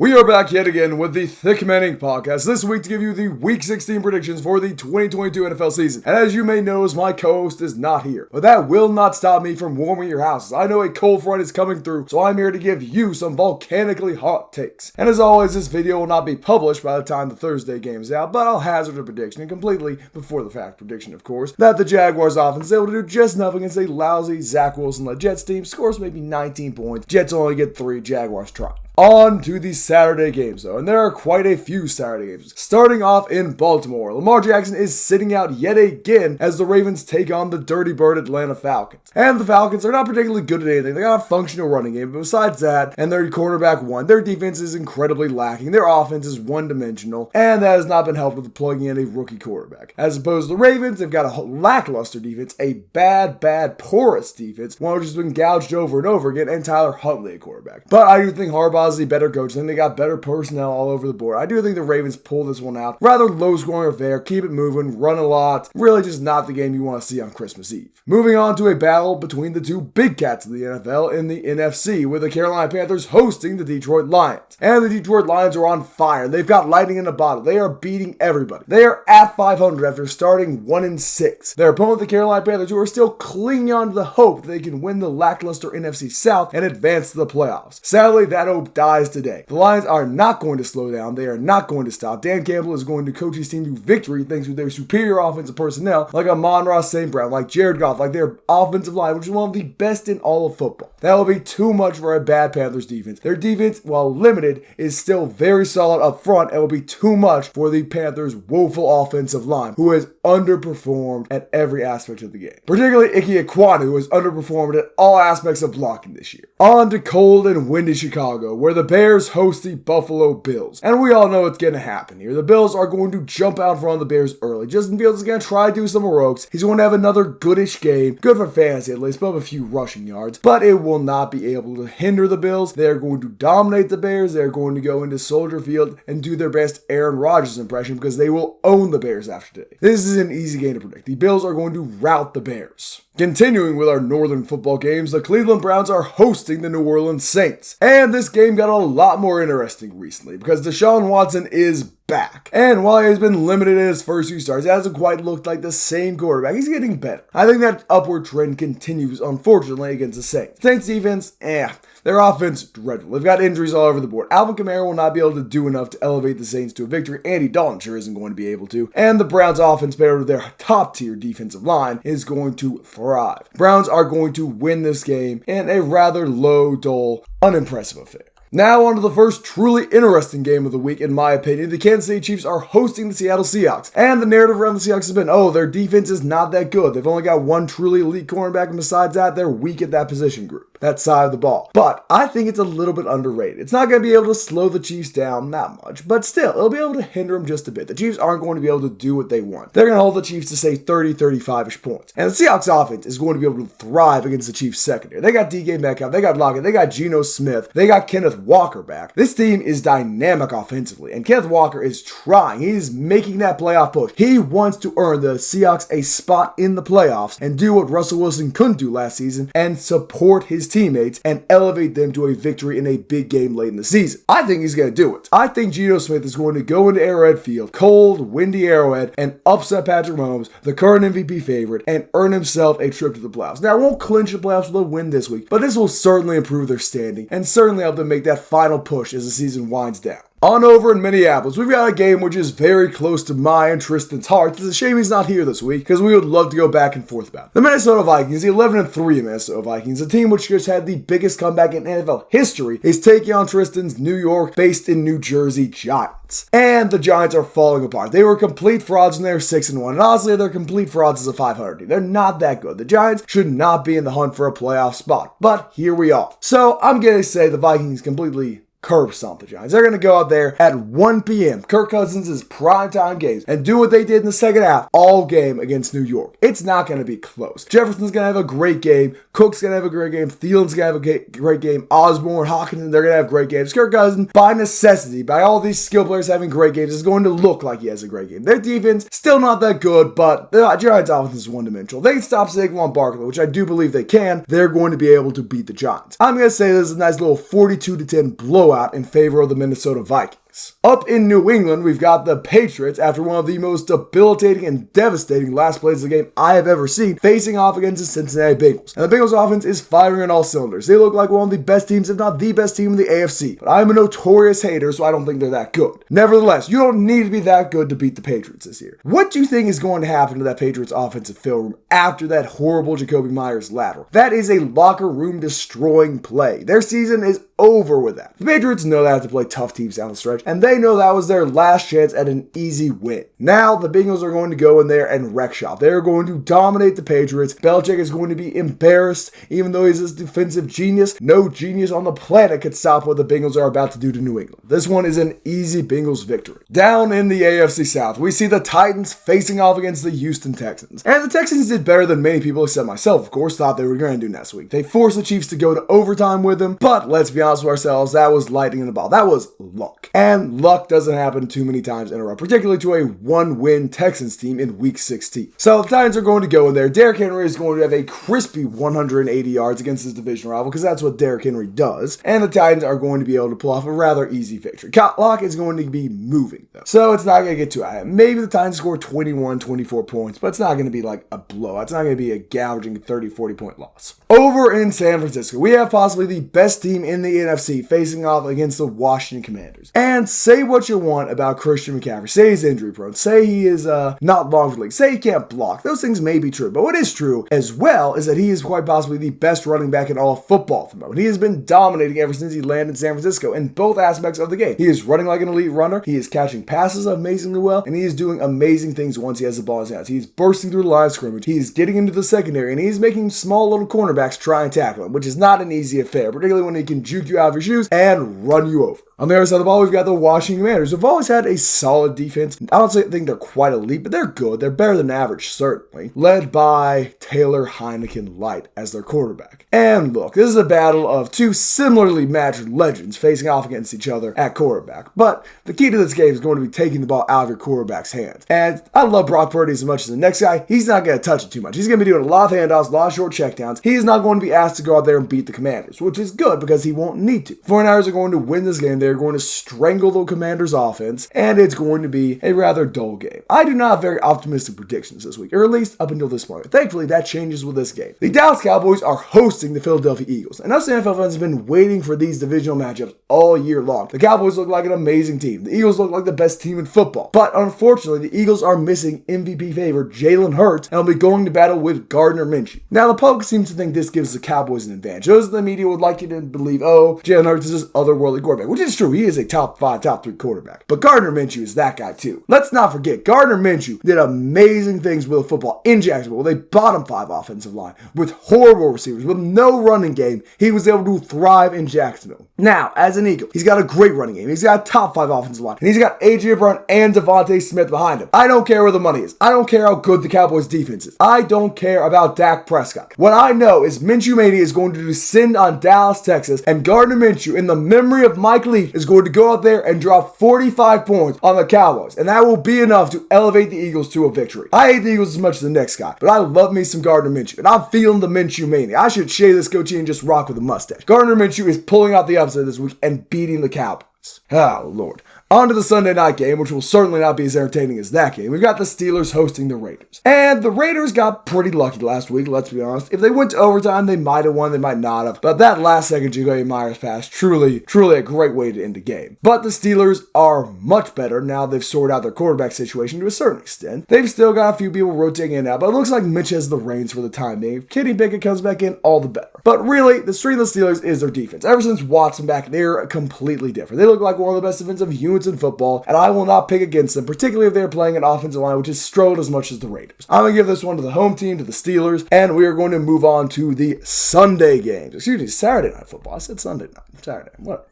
We are back yet again with the thiccmaninc podcast this week to give you the Week 16 predictions for the 2022 NFL season. And as you may notice, my co-host is not here. But that will not stop me from warming your houses. I know a cold front is coming through, so I'm here to give you some volcanically hot takes. And as always, this video will not be published by the time the Thursday game is out, but I'll hazard a prediction, and completely before the fact prediction, of course, that the Jaguars offense is able to do just enough against a lousy Zach Wilson-led Jets team, scores maybe 19 points. Jets only get 3, Jaguars try. On to the Saturday games, though, and there are quite a few Saturday games. Starting off in Baltimore, Lamar Jackson is sitting out yet again as the Ravens take on the Dirty Bird Atlanta Falcons. And the Falcons are not particularly good at anything. They got a functional running game, but besides that, and their quarterback one, their defense is incredibly lacking. Their offense is one-dimensional, and that has not been helped with plugging in a rookie quarterback. As opposed to the Ravens, they've got a lackluster defense, a bad, porous defense, one which has been gouged over and over again, and Tyler Huntley at quarterback. But I do think Harbaugh is a better coach. I think they got better personnel all over the board. I do think the Ravens pull this one out. Rather low-scoring affair, keep it moving, run a lot. Really just not the game you want to see on Christmas Eve. Moving on to a battle between the two big cats of the NFL in the NFC, with the Carolina Panthers hosting the Detroit Lions. And the Detroit Lions are on fire. They've got lightning in a bottle. They are beating everybody. They are at 500 after starting 1-6. Their opponent, the Carolina Panthers, who are still clinging on to the hope that they can win the lackluster NFC South and advance to the playoffs. Sadly, that hope dies today. The Lions are not going to slow down. They are not going to stop. Dan Campbell is going to coach his team to victory thanks to their superior offensive personnel like Amon-Ra St. Brown, like Jared Goff, like their offensive line, which is one of the best in all of football. That will be too much for a bad Panthers defense. Their defense, while limited, is still very solid up front and will be too much for the Panthers' woeful offensive line, who has underperformed at every aspect of the game. Particularly Ike Ekwonu, who has underperformed at all aspects of blocking this year. On to cold and windy Chicago, where the Bears host the Buffalo Bills. And we all know what's going to happen here. The Bills are going to jump out in front of the Bears early. Justin Fields is going to try to do some heroics. He's going to have another goodish game. Good for fantasy at least, but a few rushing yards. But it will not be able to hinder the Bills. They're going to dominate the Bears. They're going to go into Soldier Field and do their best Aaron Rodgers impression because they will own the Bears after today. This is an easy game to predict. The Bills are going to rout the Bears. Continuing with our northern football games, the Cleveland Browns are hosting the New Orleans Saints. And this game got a lot more interesting recently because Deshaun Watson is back. And while he has been limited in his first few starts, it hasn't quite looked like the same quarterback. He's getting better. I think that upward trend continues, unfortunately, against the Saints. Saints defense, their offense, dreadful. They've got injuries all over the board. Alvin Kamara will not be able to do enough to elevate the Saints to a victory. Andy Dalton sure isn't going to be able to. And the Browns offense, paired with their top-tier defensive line, is going to thrive. Browns are going to win this game in a rather low, dull, unimpressive affair. Now on to the first truly interesting game of the week, in my opinion. The Kansas City Chiefs are hosting the Seattle Seahawks. And the narrative around the Seahawks has been, their defense is not that good. They've only got one truly elite cornerback, and besides that, they're weak at that position group, that side of the ball. But I think it's a little bit underrated. It's not going to be able to slow the Chiefs down that much, but still, it'll be able to hinder them just a bit. The Chiefs aren't going to be able to do what they want. They're going to hold the Chiefs to, say, 30, 35-ish points. And the Seahawks offense is going to be able to thrive against the Chiefs secondary. They got DK Metcalf, they got Lockett, they got Geno Smith, they got Kenneth Walker back. This team is dynamic offensively, and Kenneth Walker is trying. He's making that playoff push. He wants to earn the Seahawks a spot in the playoffs and do what Russell Wilson couldn't do last season and support his teammates and elevate them to a victory in a big game late in the season. I think he's going to do it. I think Geno Smith is going to go into Arrowhead Field, cold, windy Arrowhead, and upset Patrick Mahomes, the current MVP favorite, and earn himself a trip to the playoffs. Now, I won't clinch the playoffs with a win this week, but this will certainly improve their standing and certainly help them make that final push as the season winds down. On over in Minneapolis, we've got a game which is very close to my and Tristan's hearts. It's a shame he's not here this week because we would love to go back and forth about it. The Minnesota Vikings, the 11-3 Minnesota Vikings, a team which just had the biggest comeback in NFL history, is taking on Tristan's New York, based in New Jersey Giants. And the Giants are falling apart. They were complete frauds when they were 6-1, and honestly, they're complete frauds as a 500 team. They're not that good. The Giants should not be in the hunt for a playoff spot, but here we are. So I'm going to say the Vikings completely curb stomp the Giants. They're going to go out there at 1 p.m. Kirk Cousins' primetime games and do what they did in the second half all game against New York. It's not going to be close. Jefferson's going to have a great game. Cook's going to have a great game. Thielen's going to have a great game. Osborne, Hawkinson, they're going to have great games. Kirk Cousins, by necessity, by all these skill players having great games, is going to look like he has a great game. Their defense, still not that good, but the Giants' offense is one-dimensional. They can stop Saquon Barkley, which I do believe they can. They're going to be able to beat the Giants. I'm going to say this is a nice little 42-10 blowout blowout in favor of the Minnesota Vikings. Up in New England, we've got the Patriots after one of the most debilitating and devastating last plays of the game I have ever seen, facing off against the Cincinnati Bengals. And the Bengals offense is firing on all cylinders. They look like one of the best teams, if not the best team in the AFC. But I'm a notorious hater, so I don't think they're that good. Nevertheless, you don't need to be that good to beat the Patriots this year. What do you think is going to happen to that Patriots offensive film room after that horrible Jacoby Myers lateral? That is a locker room destroying play. Their season is over with that. The Patriots know they have to play tough teams down the stretch, and they know that was their last chance at an easy win. Now, the Bengals are going to go in there and wreck shop. They're going to dominate the Patriots. Belichick is going to be embarrassed, even though he's this defensive genius. No genius on the planet could stop what the Bengals are about to do to New England. This one is an easy Bengals victory. Down in the AFC South, we see the Titans facing off against the Houston Texans. And the Texans did better than many people, except myself, of course, thought they were going to do next week. They forced the Chiefs to go to overtime with them, but let's be honest with ourselves, that was lightning in the ball. That was luck. And luck doesn't happen too many times in a row, particularly to a one-win Texans team in Week 16. So the Titans are going to go in there. Derrick Henry is going to have a crispy 180 yards against his division rival, because that's what Derrick Henry does. And the Titans are going to be able to pull off a rather easy victory. Clock is going to be moving, though, so it's not going to get too high. Maybe the Titans score 21, 24 points, but it's not going to be like a blowout. It's not going to be a gouging 30, 40 point loss. Over in San Francisco, we have possibly the best team in the NFC facing off against the Washington Commanders. And say what you want about Christian McCaffrey. Say he's injury prone. Say he is not long for the league. Say he can't block. Those things may be true. But what is true as well is that he is quite possibly the best running back in all of football at the moment. He has been dominating ever since he landed in San Francisco in both aspects of the game. He is running like an elite runner. He is catching passes amazingly well. And he is doing amazing things once he has the ball in his hands. He's bursting through the line of scrimmage. He is getting into the secondary. And he's making small little cornerbacks try and tackle him, which is not an easy affair, particularly when he can juke you out of your shoes and run you over. On the other side of the ball, we've got the Washington Commanders, who've always had a solid defense. I don't think they're quite elite, but they're good. They're better than average, certainly. Led by Taylor Heineken Light as their quarterback. And look, this is a battle of two similarly matched legends facing off against each other at quarterback. But the key to this game is going to be taking the ball out of your quarterback's hands. And I love Brock Purdy as much as the next guy. He's not going to touch it too much. He's going to be doing a lot of handoffs, a lot of short checkdowns. He is not going to be asked to go out there and beat the Commanders, which is good because he won't need to. 49ers are going to win this game. They're going to strangle the Commanders' offense, and it's going to be a rather dull game. I do not have very optimistic predictions this week, or at least up until this point. Thankfully, that changes with this game. The Dallas Cowboys are hosting the Philadelphia Eagles, and us NFL fans have been waiting for these divisional matchups all year long. The Cowboys look like an amazing team. The Eagles look like the best team in football. But unfortunately, the Eagles are missing MVP favorite Jalen Hurts, and will be going to battle with Gardner Minshew. Now, the public seems to think this gives the Cowboys an advantage. Those in the media would like you to believe, oh, Jalen Hurts is this otherworldly quarterback, which is true. He is a top 5, top 3 quarterback. But Gardner Minshew is that guy too. Let's not forget, Gardner Minshew did amazing things with football in Jacksonville with a bottom 5 offensive line, with horrible receivers, with no running game. He was able to thrive in Jacksonville. Now, as an Eagle, he's got a great running game. He's got a top 5 offensive line. And he's got A.J. Brown and Devontae Smith behind him. I don't care where the money is. I don't care how good the Cowboys defense is. I don't care about Dak Prescott. What I know is Minshew Mania is going to descend on Dallas, Texas, and Gardner Minshew, in the memory of Mike Leach, is going to go out there and drop 45 points on the Cowboys. And that will be enough to elevate the Eagles to a victory. I hate the Eagles as much as the next guy, but I love me some Gardner Minshew. And I'm feeling the Minshew Mania. I should shave this goatee and just rock with a mustache. Gardner Minshew is pulling out the upset this week and beating the Cowboys. Oh, Lord. On to the Sunday night game, which will certainly not be as entertaining as that game. We've got the Steelers hosting the Raiders. And the Raiders got pretty lucky last week, let's be honest. If they went to overtime, they might have won, they might not have. But that last second Jacoby Myers pass, truly a great way to end the game. But the Steelers are much better now they've sorted out their quarterback situation to a certain extent. They've still got a few people rotating in and out, but it looks like Mitch has the reins for the time being. If Kenny Pickett comes back in, all the better. But really, the strength of the Steelers is their defense. Ever since Watson back, they're completely different. They look like one of the best defensive units in football, and I will not pick against them, particularly if they're playing an offensive line which has struggled as much as the Raiders. I'm going to give this one to the home team, to the Steelers, and we are going to move on to the Sunday games. Excuse me, Saturday Night Football. I said Sunday night. Saturday, whatever.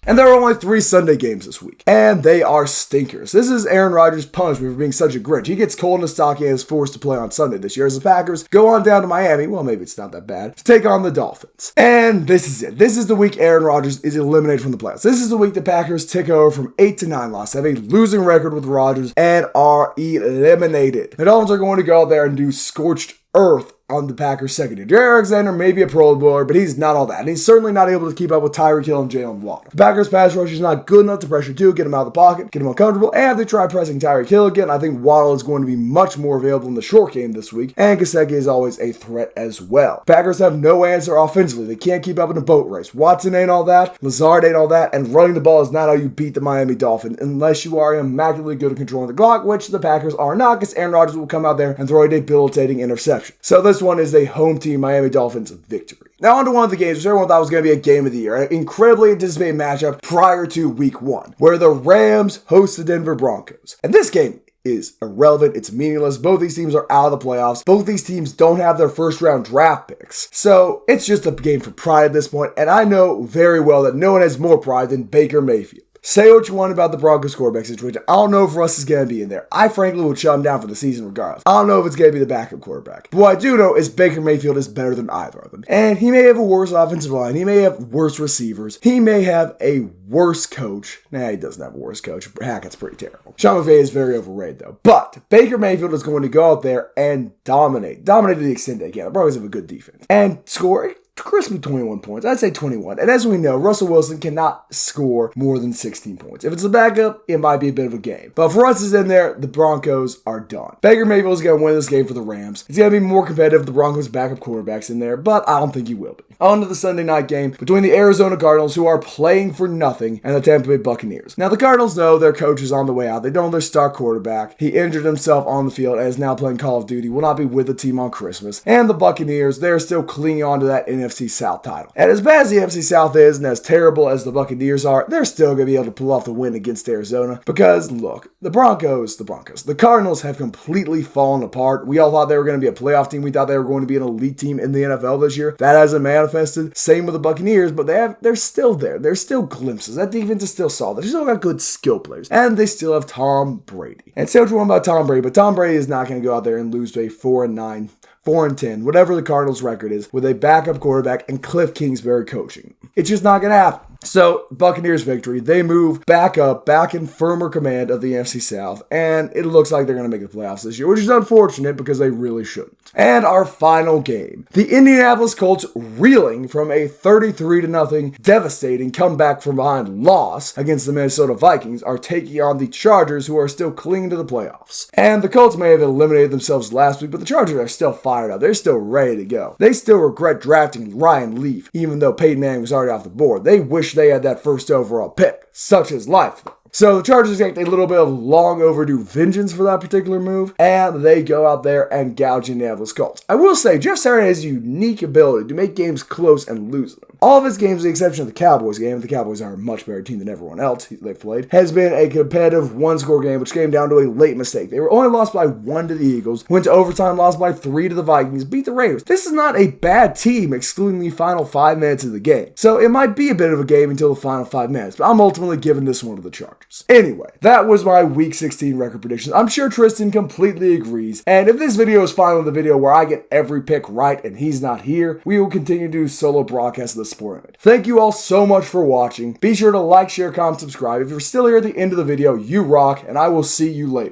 And there are only 3 Sunday games this week, and they are stinkers. This is Aaron Rodgers' punishment for being such a Grinch. He gets cold in his stocking and is forced to play on Sunday this year as the Packers go on down to Miami, well, maybe it's not that bad, to take on the Dolphins. And this is it. This is the week Aaron Rodgers is eliminated from the playoffs. This is the week the Packers tick over from 8 to 9 losses, have a losing record with Rodgers, and are eliminated. The Dolphins are going to go out there and do scorched earth on the Packers secondary. Jaire Alexander may be a Pro Bowler, but he's not all that. And he's certainly not able to keep up with Tyreek Hill and Jalen Waddle. The Packers pass rush is not good enough to pressure two, get him out of the pocket, get him uncomfortable, and if they try pressing Tyreek Hill again, I think Waddle is going to be much more available in the short game this week, and Gesicki is always a threat as well. Packers have no answer offensively. They can't keep up in a boat race. Watson ain't all that, Lazard ain't all that, and running the ball is not how you beat the Miami Dolphins unless you are immaculately good at controlling the clock, which the Packers are not, because Aaron Rodgers will come out there and throw a debilitating interception. So this one is a home team Miami Dolphins victory. Now on to one of the games which everyone thought was going to be a game of the year, an incredibly anticipated matchup prior to week 1, where the Rams host the Denver Broncos. And this game is irrelevant. It's meaningless. Both these teams are out of the playoffs. Both these teams don't have their first round draft picks. So it's just a game for pride at this point, and I know very well that no one has more pride than Baker Mayfield. Say what you want about the Broncos quarterback situation. I don't know if Russ is going to be in there. I frankly would shut him down for the season regardless. I don't know if it's going to be the backup quarterback. But what I do know is Baker Mayfield is better than either of them. And he may have a worse offensive line. He may have worse receivers. He may have a worse coach. Nah, he doesn't have a worse coach. Hackett's pretty terrible. Sean McVay is very overrated though. But Baker Mayfield is going to go out there and dominate. Dominate to the extent they can. The Broncos have a good defense. And score crisply 21 points. I'd say 21. And as we know, Russell Wilson cannot score more than 16 points. If it's a backup, it might be a bit of a game. But if Russ is in there, the Broncos are done. Baker Mayfield is going to win this game for the Rams. It's going to be more competitive with the Broncos' backup quarterbacks in there, but I don't think he will be. On to the Sunday night game between the Arizona Cardinals, who are playing for nothing, and the Tampa Bay Buccaneers. Now, the Cardinals know their coach is on the way out. They don't know their star quarterback. He injured himself on the field and is now playing Call of Duty, will not be with the team on Christmas. And the Buccaneers, they're still clinging on to that NFC South title. And as bad as the NFC South is, and as terrible as the Buccaneers are, they're still going to be able to pull off the win against Arizona. Because, look, the Cardinals have completely fallen apart. We all thought they were going to be a playoff team. We thought they were going to be an elite team in the NFL this year. That hasn't manifested. Same with the Buccaneers, but they're still there. There's still glimpses. That defense is still solid. They've still got good skill players. And they still have Tom Brady. And say what you want about Tom Brady, but Tom Brady is not going to go out there and lose to a 4-9, 4-10, whatever the Cardinals record is, with a backup quarterback and Cliff Kingsbury coaching. It's just not going to happen. So, Buccaneers victory. They move back up, back in firmer command of the NFC South, and it looks like they're going to make the playoffs this year, which is unfortunate because they really shouldn't. And our final game. The Indianapolis Colts, reeling from a 33-0 devastating comeback from behind loss against the Minnesota Vikings, are taking on the Chargers, who are still clinging to the playoffs. And the Colts may have eliminated themselves last week, but the Chargers are still fired up. They're still ready to go. They still regret drafting Ryan Leaf, even though Peyton Manning was already off the board. They wish they had that first overall pick. Such is life. So the Chargers expect a little bit of long overdue vengeance for that particular move, and they go out there and gouge Indianapolis Colts. I will say, Jeff Saturday has a unique ability to make games close and lose them. All of his games, with the exception of the Cowboys game, the Cowboys are a much better team than everyone else they've played, has been a competitive one-score game, which came down to a late mistake. They were only lost by 1 to the Eagles, went to overtime, lost by 3 to the Vikings, beat the Raiders. This is not a bad team, excluding the final 5 minutes of the game. So it might be a bit of a game until the final 5 minutes, but I'm ultimately giving this one to the Chargers. Anyway, that was my Week 16 record predictions. I'm sure Tristan completely agrees, and if this video is finally the video where I get every pick right and he's not here, we will continue to do solo broadcasts of the sport. Thank you all so much for watching. Be sure to like, share, comment, subscribe. If you're still here at the end of the video, you rock, and I will see you later.